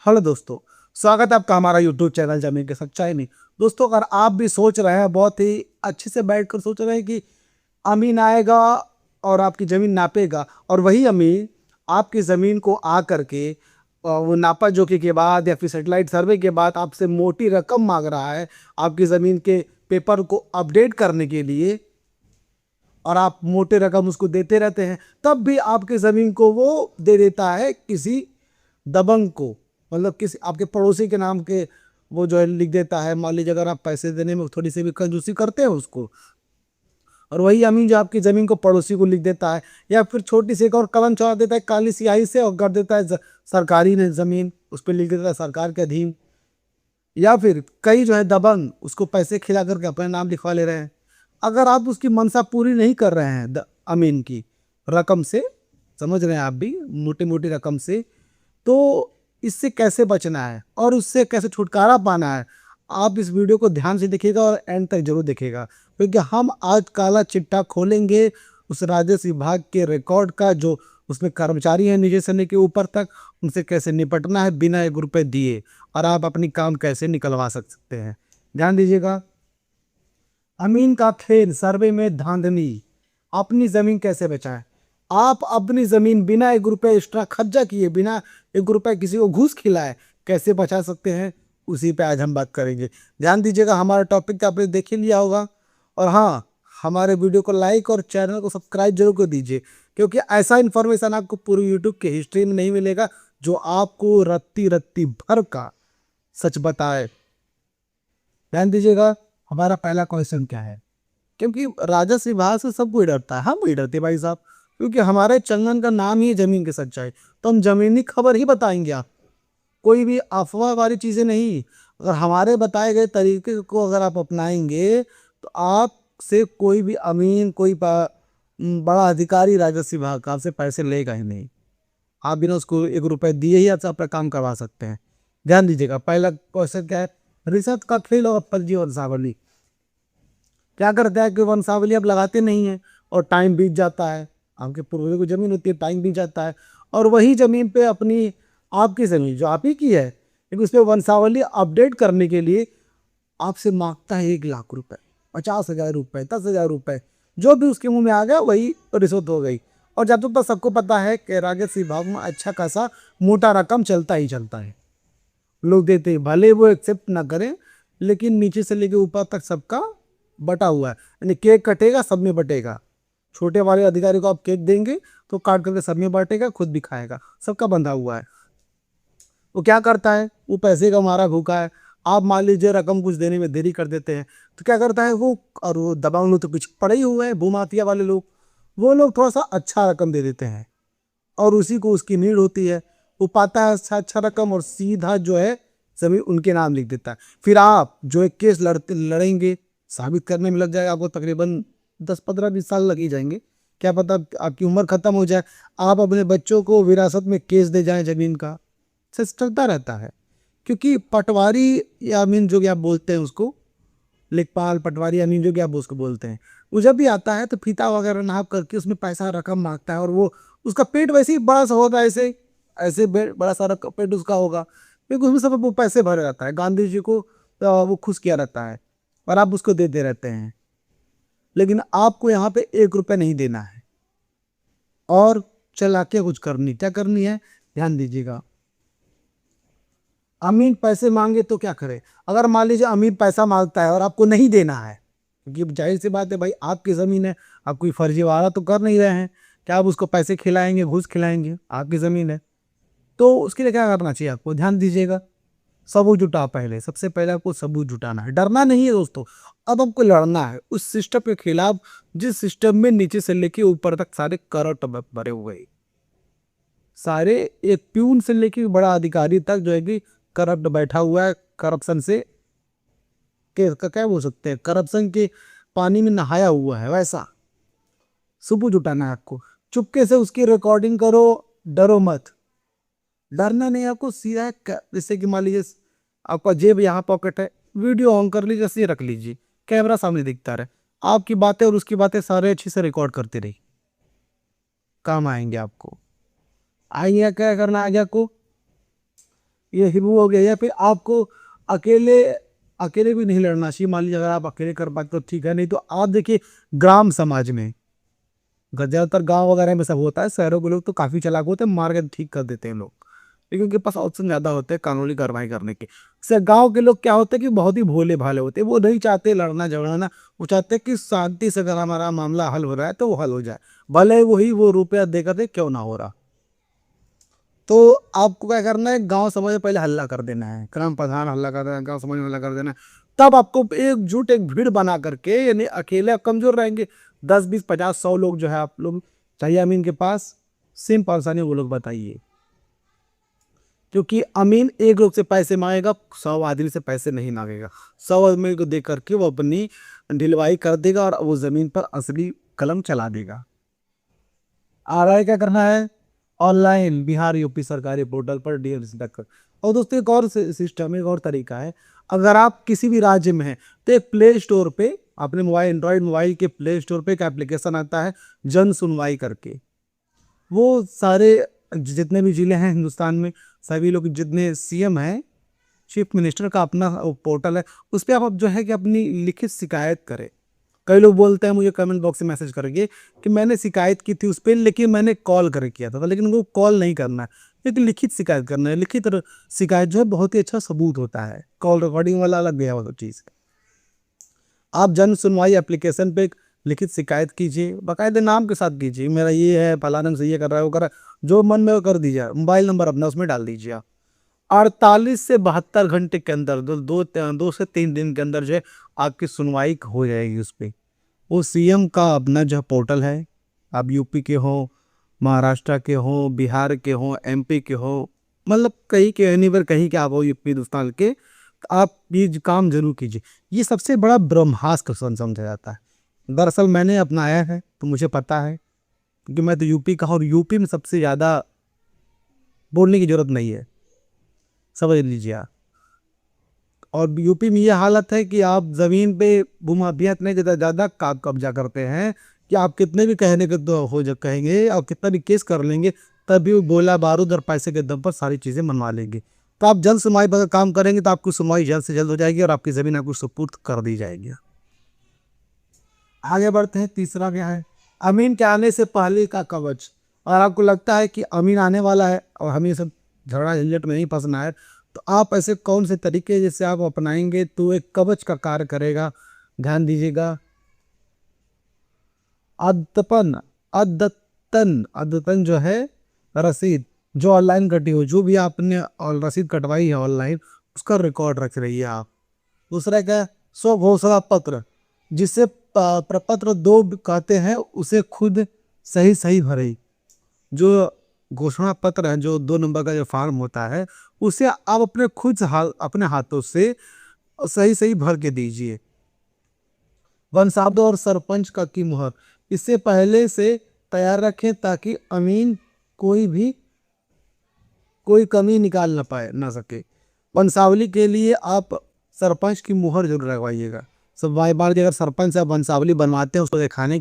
Hello दोस्तों, स्वागत है आपका हमारा यूट्यूब चैनल जमीन की सच्चाई में। दोस्तों, अगर आप भी सोच रहे हैं, बहुत ही अच्छे से बैठकर सोच रहे हैं कि अमीन आएगा और आपकी ज़मीन नापेगा, और वही अमीन आपकी ज़मीन को आ करके वो नापा जोखी के बाद या फिर सेटेलाइट सर्वे के बाद आपसे मोटी रकम मांग रहा है आपकी ज़मीन के पेपर को अपडेट करने के लिए, और आप मोटे रकम उसको देते रहते हैं, तब भी आपकी ज़मीन को वो दे देता है किसी दबंग को, मतलब किसी आपके पड़ोसी के नाम के वो जो है लिख देता है। मान लीजिए अगर आप पैसे देने में थोड़ी सी भी कंजूसी करते हैं उसको, और वही अमीन जो आपकी ज़मीन को पड़ोसी को लिख देता है, या फिर छोटी सी एक और कलम चढ़ा देता है काली स्याही से और कर देता है सरकारी ने ज़मीन उस पर लिख देता है सरकार के अधीन। या फिर कई जो है दबंग उसको पैसे खिला करके अपने नाम लिखवा ले रहे हैं। अगर आप उसकी मनसा पूरी नहीं कर रहे हैं अमीन की रकम से, समझ रहे हैं आप भी, मोटी मोटी रकम से, तो इससे कैसे बचना है और उससे कैसे छुटकारा पाना है, आप इस वीडियो को ध्यान से देखिएगा और एंड तक जरूर देखिएगा, क्योंकि हम आज काला चिट्ठा खोलेंगे उस राजस्व विभाग के रिकॉर्ड का, जो उसमें कर्मचारी हैं नीचे से लेके ऊपर तक, उनसे कैसे निपटना है बिना 1 रुपये दिए, और आप अपनी काम कैसे निकलवा सकते हैं। ध्यान दीजिएगा। अमीन का खेल सर्वे में धांधली। अपनी ज़मीन कैसे बचाएं। आप अपनी ज़मीन बिना 1 रुपये एक्स्ट्रा खर्चा किए, बिना 1 रुपये किसी को घूस खिलाए कैसे बचा सकते हैं, उसी पे आज हम बात करेंगे। ध्यान दीजिएगा, हमारा टॉपिक तो आपने देख ही लिया होगा, और हाँ, हमारे वीडियो को लाइक और चैनल को सब्सक्राइब जरूर कर दीजिए, क्योंकि ऐसा इन्फॉर्मेशन आपको पूरी यूट्यूब के हिस्ट्री में नहीं मिलेगा जो आपको रत्ती रत्ती भर का सच बताए। ध्यान दीजिएगा, हमारा पहला क्वेश्चन क्या है, क्योंकि राजस्व विभाग से सब कोई डरता है, हम भी डरते भाई साहब, क्योंकि हमारे चंदन का नाम ही जमीन की सच्चाई, तो हम जमीनी खबर ही बताएंगे। आप कोई भी अफवाह वाली चीज़ें नहीं, अगर हमारे बताए गए तरीके को अगर आप अपनाएंगे तो आपसे कोई भी अमीन, कोई बड़ा अधिकारी राजस्व विभाग का आपसे पैसे लेगा ही नहीं। आप बिना उसको 1 रुपये दिए ही आपसे अपना काम करवा सकते हैं। ध्यान दीजिएगा, पहला क्वेश्चन क्या है, रिश्वत का खेल और फर्जी वंशावली। क्या करता है कि वंशावली अब लगाते नहीं है और टाइम बीत जाता है, आपके पूर्वजों की ज़मीन होती है, टाइम बीत जाता है, और वही ज़मीन पे अपनी आपकी ज़मीन जो आप ही की है, लेकिन उस पर वंशावली अपडेट करने के लिए आपसे मांगता है 1 लाख रुपए, 50,000 रुपये, 10,000 रुपये, जो भी उसके मुंह में आ गया वही रिश्वत हो गई। और जब तक सबको पता है कि राजस्व विभाग में अच्छा खासा मोटा रकम चलता ही चलता है, लोग देते हैं, भले वो एक्सेप्ट ना करें, लेकिन नीचे से लेके ऊपर तक सबका बटा हुआ है, यानी केक कटेगा सब में बटेगा। छोटे वाले अधिकारी को आप केक देंगे तो काट करके सब में बांटेगा, खुद भी खाएगा, सबका बंधा हुआ है। वो क्या करता है, वो पैसे का मारा भूखा है। आप मान लीजिए रकम कुछ देने में देरी कर देते हैं तो क्या करता है वो, और वो दबाव लोग तो कुछ पड़े ही हुए हैं, भूमाफिया वाले लोग, वो लोग थोड़ा सा अच्छा रकम दे देते हैं, और उसी को उसकी नीड होती है, वो पाता है अच्छा अच्छा रकम और सीधा जो है जमीन उनके नाम लिख देता है। फिर आप जो एक केस लड़ेंगे, साबित करने में लग जाएगा आपको तकरीबन 10-15-20 साल लग ही जाएंगे। क्या पता आपकी उम्र खत्म हो जाए, आप अपने बच्चों को विरासत में केस दे जाएं जमीन का, से चलता रहता है। क्योंकि पटवारी या अमीन जो कि आप बोलते हैं उसको, लेखपाल पटवारी अमीन जो कि आप उसको बोलते हैं, वो जब भी आता है तो फीता वगैरह नाप करके उसमें पैसा रकम मांगता है, और वो उसका पेट वैसे ही बड़ा सा होगा, ऐसे ऐसे बड़ा सारा पेट उसका होगा, क्योंकि उसमें सब वो पैसे भरे रहता है, गांधी जी को तो वो खुश किया रहता है, और आप उसको देते रहते हैं। लेकिन आपको यहाँ पे 1 रुपये नहीं देना है, और चला के कुछ करनी, क्या करनी है, ध्यान दीजिएगा। अमीन पैसे मांगे तो क्या करे, अगर मान लीजिए अमीन पैसा मांगता है और आपको नहीं देना है, क्योंकि जाहिर सी बात है भाई, आपकी ज़मीन है, आप कोई फर्जीवाड़ा तो कर नहीं रहे हैं, क्या आप उसको पैसे खिलाएंगे, घूस खिलाएंगे, आपकी ज़मीन है, तो उसके लिए क्या करना चाहिए आपको, ध्यान दीजिएगा। सबूत जुटाओ, पहले सबसे पहले आपको सबूत जुटाना है, डरना नहीं है दोस्तों। अब आपको लड़ना है उस सिस्टम के खिलाफ जिस सिस्टम में नीचे से लेके ऊपर तक सारे करप्ट भरे हुए हैं, सारे, एक प्यून से लेके बड़ा अधिकारी तक जो है कि करप्ट बैठा हुआ है, करप्शन से क्या बोल सकते हैं, करप्शन के पानी में नहाया हुआ है, वैसा सबूत जुटाना है आपको। चुपके से उसकी रिकॉर्डिंग करो, डरो मत, डरना नहीं आपको, सीधा जैसे कि मान लीजिए आपका जेब यहाँ पॉकेट है, वीडियो ऑन कर लीजिए, ऐसे रख लीजिए, कैमरा सामने दिखता रहे, आपकी बातें और उसकी बातें सारे अच्छे से रिकॉर्ड करते रही, काम आएंगे आपको। आइए क्या करना है आगे आपको, ये हिमू हो गया। या फिर आपको अकेले अकेले भी नहीं लड़ना चाहिए। मान लीजिए अगर आप अकेले कर पाते तो ठीक है, नहीं तो आप देखिए ग्राम समाज में, ज़्यादातर गांव वगैरह में सब होता है, शहरों के लोग तो काफ़ी चालाक होते हैं, मार के ठीक कर देते हैं लोग, लेकिन उनके पास ऑप्शन ज़्यादा होते हैं कानूनी कार्रवाई करने के। से गांव के लोग क्या होते हैं कि बहुत ही भोले भाले होते हैं, वो नहीं चाहते लड़ना झगड़ना, वो चाहते हैं कि शांति से अगर हमारा मामला हल हो रहा है तो वो हल हो जाए, भले वही वो रुपया देकर दे क्यों ना हो रहा। तो आपको क्या करना है, गांव समाज में पहले हल्ला कर देना है, ग्राम प्रधान हल्ला कर देना है, गांव समाज में हल्ला कर देना है। तब आपको एकजुट एक भीड़ बना करके, यानी अकेले आप कमजोर रहेंगे, 10 20 50 100 लोग जो है आप लोग चाहिए अमीन के पास, सेम परेशानी वो लोग बताइए। क्योंकि अमीन एक लोग से पैसे मांगेगा, 100 आदमी से पैसे नहीं मांगेगा। 100 आदमी को देख करके वो अपनी ढिलवाई कर देगा और वो जमीन पर असली कलम चला देगा। आरआई क्या करना है, ऑनलाइन बिहार यूपी सरकारी पोर्टल पर डीएम तक कर। और दोस्तों एक और सिस्टम, एक और तरीका है, अगर आप किसी भी राज्य में हैं तो एक प्ले स्टोर पे अपने मोबाइल, एंड्रॉयड मोबाइल के प्ले स्टोर पे एक एप्लीकेशन आता है जन सुनवाई करके। वो सारे जितने भी जिले हैं हिंदुस्तान में, सभी लोग जितने सीएम हैं, चीफ मिनिस्टर का अपना पोर्टल है, उस पर आप जो है कि अपनी लिखित शिकायत करें। कई लोग बोलते हैं, मुझे कमेंट बॉक्स में मैसेज करेंगे कि मैंने शिकायत की थी उस पर, लेकिन मैंने कॉल कर किया था, लेकिन उनको कॉल नहीं करना है, लेकिन लिखित शिकायत करना है। लिखित शिकायत जो है बहुत ही अच्छा सबूत होता है, कॉल रिकॉर्डिंग वाला अलग गया वो चीज़। आप जन सुनवाई एप्लीकेशन पे लिखित शिकायत कीजिए, बाकायदे नाम के साथ कीजिए, मेरा ये है, फलाना से ये कर रहा है, वो कर रहा है, जो मन में वो कर दीजिए, मोबाइल नंबर अपना उसमें डाल दीजिए आप। 48 से 72 घंटे के अंदर, 2 से 3 दिन के अंदर जो है आपकी सुनवाई हो जाएगी उस पर। वो सीएम का अपना जो पोर्टल है, आप यूपी के हो, महाराष्ट्र के हो, बिहार के हो, एमपी के हो, मतलब कहीं के एनीवेयर कहीं के आप हो यूपी हिंदुस्तान के, तो आप ये काम जरूर कीजिए। ये सबसे बड़ा ब्रह्मास्त्र समझा जाता है। दरअसल मैंने अपनाया है तो मुझे पता है, क्योंकि मैं तो यूपी का हूँ, और यूपी में सबसे ज़्यादा बोलने की जरूरत नहीं है, समझ लीजिए आप। और यूपी में ये हालत है कि आप ज़मीन पे भूमाफिया इतने ज़्यादा कब्जा करते हैं कि आप कितने भी कहने के तो हो जा कहेंगे और कितना भी केस कर लेंगे, तब भी वो गोला बारूद और पैसे के दम पर सारी चीज़ें मनवा लेंगे। तो आप जल्द सुनवाई पर काम करेंगे तो आपकी सुनवाई जल्द से जल्द हो जाएगी और आपकी ज़मीन आपको सुपुर्द कर दी जाएगी। आगे बढ़ते हैं, तीसरा क्या है, अमीन के आने से पहले का कवच। अगर आपको लगता है कि अमीन आने वाला है और हमें सब झगड़ा झंझट में नहीं फंसना है, तो आप ऐसे कौन से तरीके जैसे आप अपनाएंगे तो एक कवच का कार्य करेगा। ध्यान दीजिएगा, अद्यतन अद्यतन अद्यतन जो है रसीद, जो ऑनलाइन कटी हो, जो भी आपने रसीद कटवाई है ऑनलाइन, उसका रिकॉर्ड रख रही है आप। दूसरा क्या है, स्व घोषणा पत्र, जिसे प्रपत्र 2 कहते हैं, उसे खुद सही सही भरे। जो घोषणा पत्र है, जो 2 नंबर का जो फॉर्म होता है, उसे आप अपने खुद से अपने हाथों से सही सही भर के दीजिए। वंशावद और सरपंच का की मुहर, इससे पहले से तैयार रखें ताकि अमीन कोई कमी निकाल ना सके। वंशावली के लिए आप सरपंच की मुहर जरूर लगवाइएगा। सब बार बार अगर सरपंच से आप वंशावली बनवाते हैं उसको दिखाने